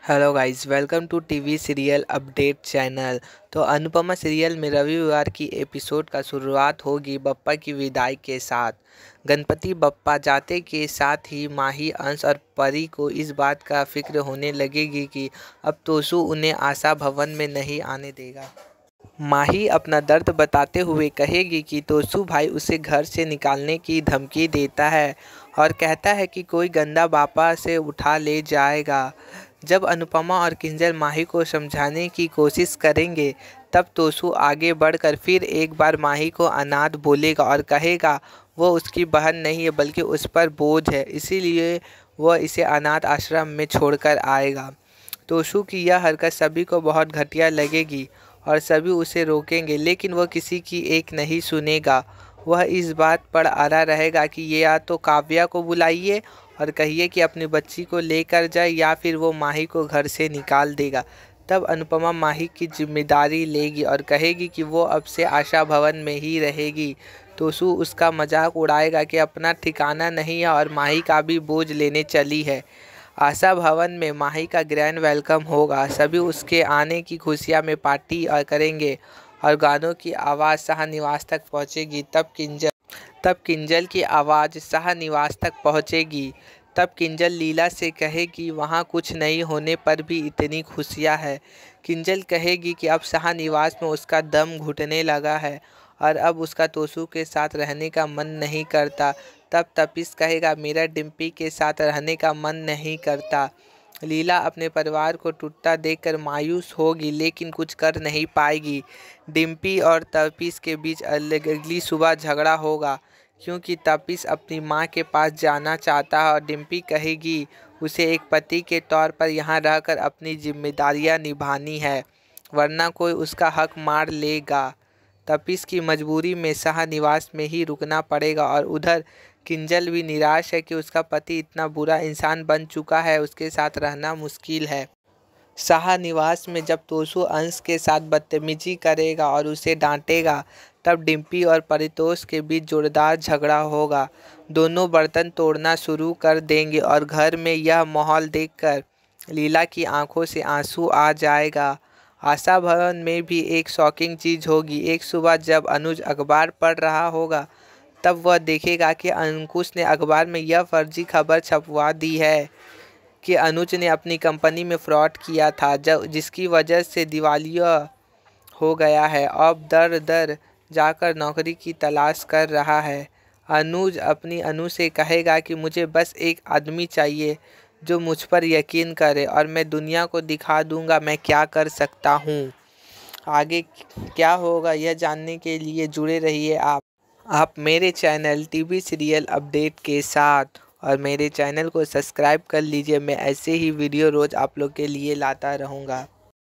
Hello guys, welcome to TV serial update channel. तो Anupama serial में रविवार की एपिसोड का शुरुआत होगी बप्पा की विदाई के साथ। गणपति बप्पा जाते के साथ ही माही, अंश और परी को इस बात का फिक्र होने लगेगी कि अब तोशु उन्हें आशा भवन में नहीं आने देगा। माही अपना दर्द बताते हुए कहेगी कि तोशु भाई उसे घर से निकालने की धमकी देता है और कहता है कि कोई गंदा बापा से उठा ले जाएगा। जब अनुपमा और किंजल माही को समझाने की कोशिश करेंगे तब तोशु आगे बढ़कर फिर एक बार माही को अनाथ बोलेगा और कहेगा वो उसकी बहन नहीं है बल्कि उस पर बोझ है, इसीलिए वह इसे अनाथ आश्रम में छोड़कर आएगा। तोशु की यह हरकत सभी को बहुत घटिया लगेगी और सभी उसे रोकेंगे, लेकिन वह किसी की एक नहीं सुनेगा। वह इस बात पर अड़ा रहेगा कि ये या तो काव्या को बुलाइए और कहिए कि अपनी बच्ची को लेकर जाए या फिर वो माही को घर से निकाल देगा। तब अनुपमा माही की जिम्मेदारी लेगी और कहेगी कि वो अब से आशा भवन में ही रहेगी। तोशु उसका मजाक उड़ाएगा कि अपना ठिकाना नहीं है और माही का भी बोझ लेने चली है। आशा भवन में माही का ग्रैंड वेलकम होगा। सभी उसके आने की खुशियाँ में पार्टी करेंगे और गानों की आवाज़ शाह निवास तक पहुँचेगी। तब किंजल की आवाज़ शाह निवास तक पहुँचेगी। तब किंजल लीला से कहेगी वहाँ कुछ नहीं होने पर भी इतनी खुशियाँ हैं। किंजल कहेगी कि अब शाह निवास में उसका दम घुटने लगा है और अब उसका तोशु के साथ रहने का मन नहीं करता। तब तपीस कहेगा मेरा डिम्पी के साथ रहने का मन नहीं करता। लीला अपने परिवार को टूटता देखकर मायूस होगी लेकिन कुछ कर नहीं पाएगी। डिम्पी और तपीस के बीच अगली सुबह झगड़ा होगा क्योंकि तपीस अपनी माँ के पास जाना चाहता है और डिम्पी कहेगी उसे एक पति के तौर पर यहाँ रहकर अपनी जिम्मेदारियाँ निभानी है वरना कोई उसका हक मार लेगा। तपीस की मजबूरी में शाह निवास में ही रुकना पड़ेगा और उधर किंजल भी निराश है कि उसका पति इतना बुरा इंसान बन चुका है, उसके साथ रहना मुश्किल है। शाह निवास में जब तोशु अंश के साथ बदतमीजी करेगा और उसे डांटेगा तब डिम्पी और परितोष के बीच जोरदार झगड़ा होगा। दोनों बर्तन तोड़ना शुरू कर देंगे और घर में यह माहौल देखकर लीला की आंखों से आंसू आ जाएगा। आशा भवन में भी एक शॉकिंग चीज़ होगी। एक सुबह जब अनुज अखबार पढ़ रहा होगा तब वह देखेगा कि अंकुश ने अखबार में यह फर्जी खबर छपवा दी है कि अनुज ने अपनी कंपनी में फ्रॉड किया था जिसकी वजह से दिवालिया हो गया है। अब दर दर जाकर नौकरी की तलाश कर रहा है। अनुज अपनी अनु से कहेगा कि मुझे बस एक आदमी चाहिए जो मुझ पर यकीन करे और मैं दुनिया को दिखा दूंगा मैं क्या कर सकता हूँ। आगे क्या होगा यह जानने के लिए जुड़े रहिए आप मेरे चैनल टीवी सीरियल अपडेट के साथ और मेरे चैनल को सब्सक्राइब कर लीजिए। मैं ऐसे ही वीडियो रोज़ आप लोग के लिए लाता रहूँगा।